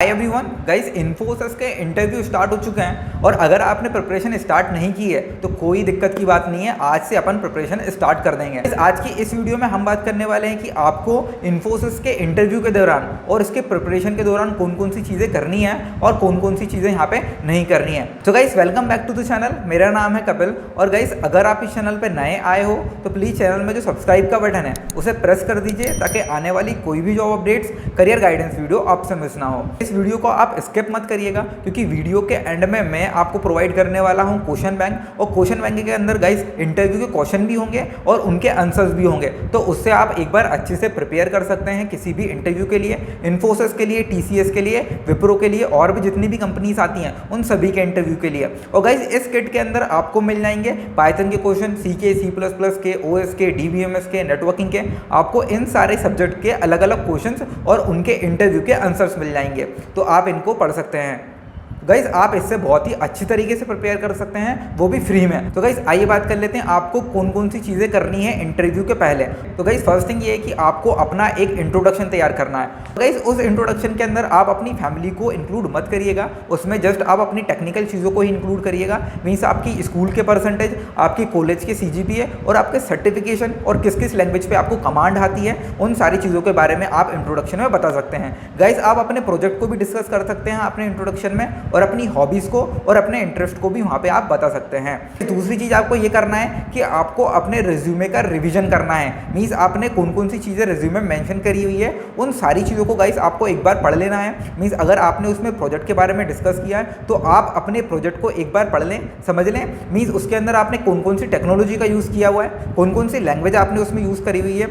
Hi everyone guys, Infosys के interview start हो चुके हैं और अगर आपने प्रिपरेशन स्टार्ट नहीं की है तो कोई दिक्कत की बात नहीं है। आज से अपन प्रिपरेशन स्टार्ट कर देंगे। आज की इस वीडियो में हम बात करने वाले हैं कि आपको इन्फोसिस के इंटरव्यू के दौरान और इसके प्रिपरेशन के दौरान कौन कौन सी चीज़ें करनी है और कौन कौन सी चीज़ें यहाँ पे नहीं करनी है। तो guys welcome back to the channel. मेरा नाम है कपिल और गाइस अगर आप इस चैनल पर नए आए हो तो प्लीज़ चैनल में जो सब्सक्राइब का बटन है उसे प्रेस कर दीजिए ताकि आने वाली कोई भी job updates, career guidance video आपसे मिस ना हो। इस वीडियो को आप स्किप मत करिएगा क्योंकि वीडियो के एंड में मैं आपको प्रोवाइड करने वाला हूं क्वेश्चन बैंक, और क्वेश्चन बैंक के अंदर गाइस इंटरव्यू के क्वेश्चन भी होंगे और उनके आंसर्स भी होंगे। तो उससे आप एक बार अच्छे से प्रिपेयर कर सकते हैं किसी भी इंटरव्यू के लिए, इन्फोसिस के लिए, टीसीएस के लिए, विप्रो के लिए और भी जितनी भी कंपनीज आती हैं उन सभी के इंटरव्यू के लिए। और गाइस इस किट के अंदर आपको मिल जाएंगे पाइथन के क्वेश्चन, सी के, सी प्लस प्लस के, ओएस के, डीबीएमएस के, नेटवर्किंग के। आपको इन सारे सब्जेक्ट के अलग अलग क्वेश्चंस और उनके इंटरव्यू के आंसर्स मिल जाएंगे, तो आप इनको पढ़ सकते हैं। गाइज आप इससे बहुत ही अच्छी तरीके से प्रिपेयर कर सकते हैं, वो भी फ्री में। तो गाइज आइए बात कर लेते हैं आपको कौन कौन सी चीज़ें करनी है इंटरव्यू के पहले। तो गाइज फर्स्ट थिंग ये है कि आपको अपना एक इंट्रोडक्शन तैयार करना है। गाइज उस इंट्रोडक्शन के अंदर आप अपनी फैमिली को इंक्लूड मत करिएगा, उसमें जस्ट आप अपनी टेक्निकल चीज़ों को ही इंक्लूड करिएगा। मीन्स आपकी स्कूल के परसेंटेज, आपकी कॉलेज के सीजीपीए और आपके सर्टिफिकेशन और किस किस लैंग्वेज पे आपको कमांड आती है, उन सारी चीज़ों के बारे में आप इंट्रोडक्शन में बता सकते हैं। गाइज आप अपने प्रोजेक्ट को भी डिस्कस कर सकते हैं अपने इंट्रोडक्शन में और अपनी हॉबीज़ को और अपने इंटरेस्ट को भी वहाँ पे आप बता सकते हैं। दूसरी चीज़ आपको ये करना है कि आपको अपने रिज्यूमे का रिवीजन करना है। मीन्स आपने कौन कौन सी चीज़ें रिज्यूमे मेंशन करी हुई है उन सारी चीज़ों को गाइस आपको एक बार पढ़ लेना है। मीन्स अगर आपने उसमें प्रोजेक्ट के बारे में डिस्कस किया है तो आप अपने प्रोजेक्ट को एक बार पढ़ लें, समझ लें। मीन्स उसके अंदर आपने कौन कौन सी टेक्नोलॉजी का यूज़ किया हुआ है, कौन कौन सी लैंग्वेज आपने उसमें यूज़ करी हुई है,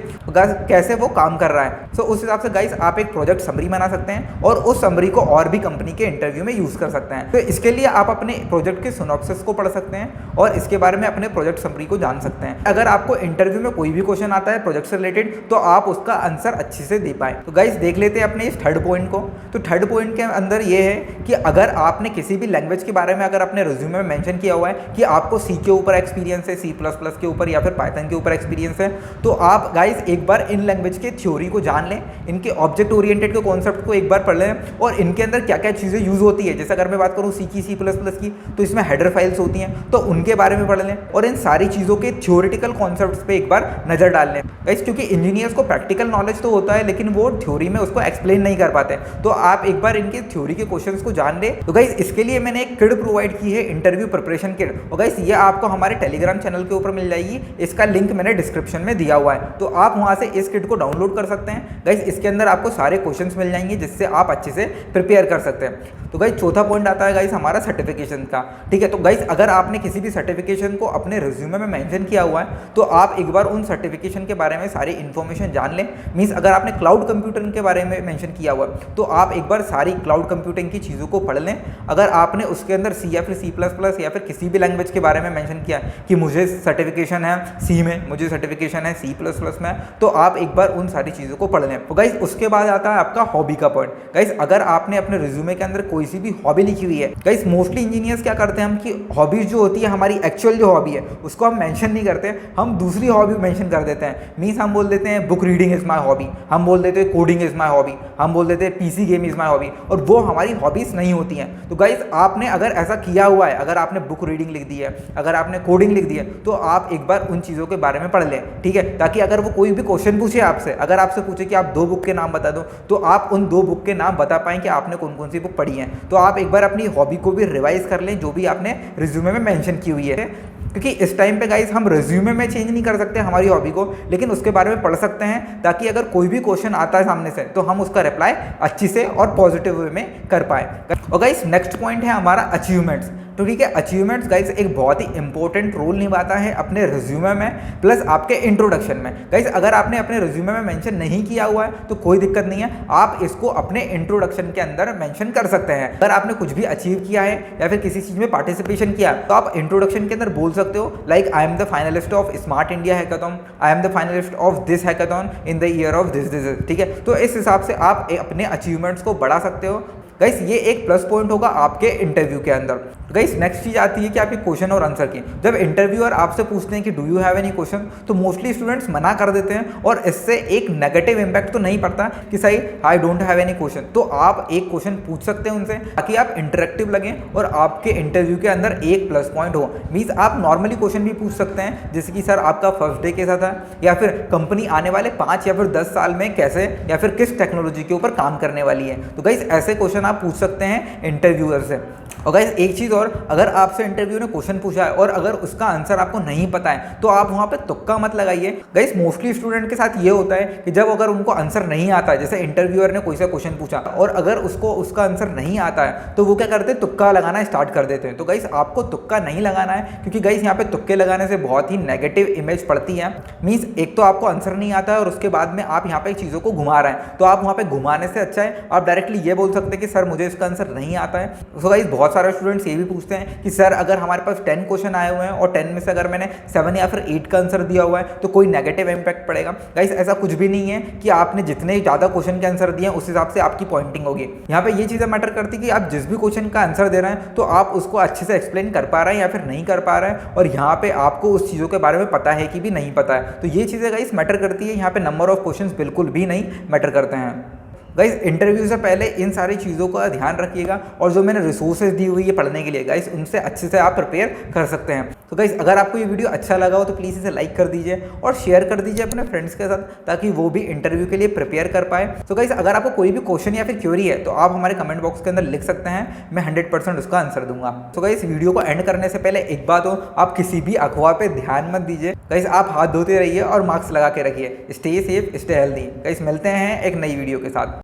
कैसे वो काम कर रहा है। सो उस हिसाब से गाइस आप एक प्रोजेक्ट समरी बना सकते हैं और उस समरी को और भी कंपनी के इंटरव्यू में यूज़ कर सकते हैं। तो इसके लिए आप अपने प्रोजेक्ट के सिनॉप्सिस को पढ़ सकते हैं और इसके बारे में अपने प्रोजेक्ट समरी को जान सकते हैं। अगर आपको इंटरव्यू में कोई भी क्वेश्चन आता है प्रोजेक्ट से रिलेटेड तो आप उसका आंसर अच्छे से दे पाएं। तो गाइस देख लेते हैं अपने इस थर्ड पॉइंट को। तो थर्ड पॉइंट के अंदर ये है कि अगर आपने किसी भी लैंग्वेज के बारे में अगर अपने रिज्यूमे में मेंशन किया हुआ है कि आपको सी के ऊपर एक्सपीरियंस है, सी प्लस प्लस के ऊपर या फिर पाइथन के ऊपर एक्सपीरियंस है, तो आप गाइस एक बार इन लैंग्वेज के थ्योरी को जान लें, इनके ऑब्जेक्ट ओरिएंटेड के कॉन्सेप्ट को एक बार पढ़ लें और इनके अंदर क्या क्या चीज़ें यूज होती है। जैसे अगर मैं बात करूँ सी की, सी प्लस प्लस की, तो इसमें हेडर फाइल्स होती हैं तो उनके बारे में पढ़ लें और इन सारी चीज़ों के थ्योरेटिकल कॉन्सेप्ट्स पे एक बार नज़र डाल लें। गाइस क्योंकि इंजीनियर्स को प्रैक्टिकल नॉलेज तो होता है लेकिन वो थ्योरी में उसको एक्सप्लेन नहीं कर पाते, तो आप एक बार इनके थ्योरी के क्वेश्चंस को जान लें। तो गाइस इसके लिए मैंने एक किट प्रोवाइड की है, इंटरव्यू प्रिपरेशन किट। और गाइस ये आपको हमारे टेलीग्राम चैनल के ऊपर मिल जाएगी, इसका लिंक मैंने डिस्क्रिप्शन में दिया हुआ है, तो आप वहाँ से इस किट को डाउनलोड कर सकते हैं। गाइस इसके अंदर आपको सारे क्वेश्चन मिल जाएंगे जिससे आप अच्छे से प्रिपेयर कर सकते हैं। तो गाइस चौथा पॉइंट आता है गाइस हमारा सर्टिफिकेशन का। ठीक है, तो गाइस अगर आपने किसी भी सर्टिफिकेशन को अपने रिज्यूमे में मेंशन किया हुआ है तो आप एक बार उन सर्टिफिकेशन के बारे में सारी इन्फॉर्मेशन जान लें। मीन्स अगर आपने क्लाउड कंप्यूटिंग के बारे में मेंशन किया हुआ है तो आप एक बार सारी क्लाउड कंप्यूटिंग की चीज़ों को पढ़ लें। अगर आपने उसके अंदर सी या फिर सी प्लस प्लस या फिर किसी भी लैंग्वेज के बारे में मेंशन किया कि मुझे सर्टिफिकेशन है सी में, मुझे सर्टिफिकेशन है सी प्लस प्लस में, तो आप एक बार उन सारी चीज़ों को पढ़ लें। तो गाइस उसके बाद आता है आपका हॉबी का पॉइंट। गाइस अगर आपने अपने रिज्यूमे के अंदर कोई सी भी हॉबी लिखी हुई है, गाइस मोस्टली इंजीनियर्स क्या करते हैं हम कि हॉबीज जो होती है हमारी एक्चुअल जो हॉबी है उसको हम मेंशन नहीं करते, हम दूसरी हॉबी मेंशन कर देते हैं। मीन्स हम बोल देते हैं book reading is my hobby, हम बोल देते हैं कोडिंग इज माय हॉबी, हम बोल देते हैं PC game is my hobby, और वो हमारी हॉबीज नहीं होती हैं। तो गाइस आपने अगर ऐसा किया हुआ है, अगर आपने बुक रीडिंग लिख दी है, अगर आपने कोडिंग लिख दी है, तो आप एक बार उन चीज़ों के बारे में पढ़ लें। ठीक है, ताकि अगर वो कोई भी क्वेश्चन पूछे आपसे, अगर आपसे पूछे कि आप 2 बुक के नाम बता दो, तो आप उन 2 बुक के नाम बता पाएं कि आपने कौन कौन सी बुक पढ़ी है। तो आप एक बार अपनी हॉबी को भी रिवाइज कर लें जो भी आपने रिज्यूमे में मेंशन की हुई है, क्योंकि इस टाइम पे गाइस हम रिज्यूमे में चेंज नहीं कर सकते हमारी हॉबी को, लेकिन उसके बारे में पढ़ सकते हैं ताकि अगर कोई भी क्वेश्चन आता है सामने से तो हम उसका रिप्लाई अच्छी से और पॉजिटिव वे में कर पाए। और गाइस नेक्स्ट पॉइंट है हमारा अचीवमेंट्स। तो ठीक है, अचीवमेंट्स गाइस एक बहुत ही इंपॉर्टेंट रोल निभाता है अपने रिज्यूमे में प्लस आपके इंट्रोडक्शन में। गाइस अगर आपने अपने रिज्यूमे में मेंशन नहीं किया हुआ है तो कोई दिक्कत नहीं है, आप इसको अपने इंट्रोडक्शन के अंदर मेंशन कर सकते हैं। अगर आपने कुछ भी अचीव किया है या फिर किसी चीज़ में पार्टिसिपेशन किया तो आप इंट्रोडक्शन के अंदर बोल सकते हो like I am the finalist of smart India hackathon, I am the finalist of this hackathon in the year of this. ठीक है, तो इस हिसाब से आप अपने अचीवमेंट्स को बढ़ा सकते हो गाइस ये एक प्लस पॉइंट होगा आपके इंटरव्यू के अंदर। गाइस नेक्स्ट चीज़ आती है कि आपके क्वेश्चन और आंसर की। जब इंटरव्यूअर आपसे पूछते हैं कि do you have any question, तो मोस्टली स्टूडेंट्स मना कर देते हैं और इससे एक नेगेटिव इंपैक्ट तो नहीं पड़ता कि सही I don't have any question. तो आप एक क्वेश्चन पूछ सकते हैं उनसे ताकि आप इंटरेक्टिव लगें और आपके इंटरव्यू के अंदर एक प्लस पॉइंट हो। मीन्स आप नॉर्मली क्वेश्चन भी पूछ सकते हैं, जैसे कि सर आपका फर्स्ट डे कैसा था, या फिर कंपनी आने वाले 5 या फिर 10 साल में कैसे या फिर किस टेक्नोलॉजी के ऊपर काम करने वाली है। तो गाइस ऐसे क्वेश्चन आप पूछ सकते हैं इंटरव्यूअर से। और गाइस एक चीज़ और, अगर आपसे इंटरव्यू ने क्वेश्चन पूछा है और अगर उसका आंसर आपको नहीं पता है तो आप वहाँ पे तुक्का मत लगाइए। गाइस मोस्टली स्टूडेंट के साथ ये होता है कि जब अगर उनको आंसर नहीं आता है, जैसे इंटरव्यूअर ने कोई सा क्वेश्चन पूछा और अगर उसको उसका आंसर नहीं आता है तो वो क्या करते हैं, तुक्का लगाना स्टार्ट कर देते हैं। तो गाइस आपको तुक्का नहीं लगाना है, क्योंकि गाइस यहाँ पे तुक्के लगाने से बहुत ही नेगेटिव इमेज पड़ती है। मीन्स एक तो आपको आंसर नहीं आता है और उसके बाद में आप यहाँ पे चीज़ों को घुमा रहे हैं, तो आप वहाँ पे घुमाने से अच्छा है आप डायरेक्टली ये बोल सकते हैं कि सर मुझे इसका आंसर नहीं आता है। तो गाइस बहुत सारे स्टूडेंट्स ये भी पूछते हैं कि सर अगर हमारे पास 10 क्वेश्चन आए हुए हैं और 10 में से अगर मैंने 7 या फिर 8 का आंसर दिया हुआ है तो कोई नेगेटिव इंपैक्ट पड़ेगा। गाइस ऐसा कुछ भी नहीं है कि आपने जितने ज़्यादा क्वेश्चन के आंसर दिए उस हिसाब से आपकी पॉइंटिंग होगी। यहाँ पे ये चीज़ें मैटर करती है कि आप जिस भी क्वेश्चन का आंसर दे रहे हैं तो आप उसको अच्छे से एक्सप्लेन कर पा रहे हैं या फिर नहीं कर पा रहे हैं, और यहाँ पे आपको उस चीज़ों के बारे में पता है कि भी नहीं पता है। तो ये चीज़ें गाइस मैटर करती है, यहाँ पे नंबर ऑफ क्वेश्चन बिल्कुल भी नहीं मैटर करते हैं। गाइस इंटरव्यू से पहले इन सारी चीज़ों का ध्यान रखिएगा, और जो मैंने रिसोर्सेज दी हुई है पढ़ने के लिए गाइस उनसे अच्छे से आप प्रिपेयर कर सकते हैं। तो गाइस अगर आपको ये वीडियो अच्छा लगा हो तो प्लीज़ इसे लाइक कर दीजिए और शेयर कर दीजिए अपने फ्रेंड्स के साथ, ताकि वो भी इंटरव्यू के लिए प्रिपेयर कर पाए। तो गाइस अगर आपको कोई भी क्वेश्चन या फिर क्वेरी है तो आप हमारे कमेंट बॉक्स के अंदर लिख सकते हैं, मैं 100% उसका आंसर दूंगा। तो गाइस वीडियो को एंड करने से पहले एक बात हो, आप किसी भी अफवाह पे ध्यान मत दीजिए। गाइस आप हाथ धोते रहिए और मास्क लगा के रखिए। Stay safe, stay healthy. Guys मिलते हैं एक नई वीडियो के साथ।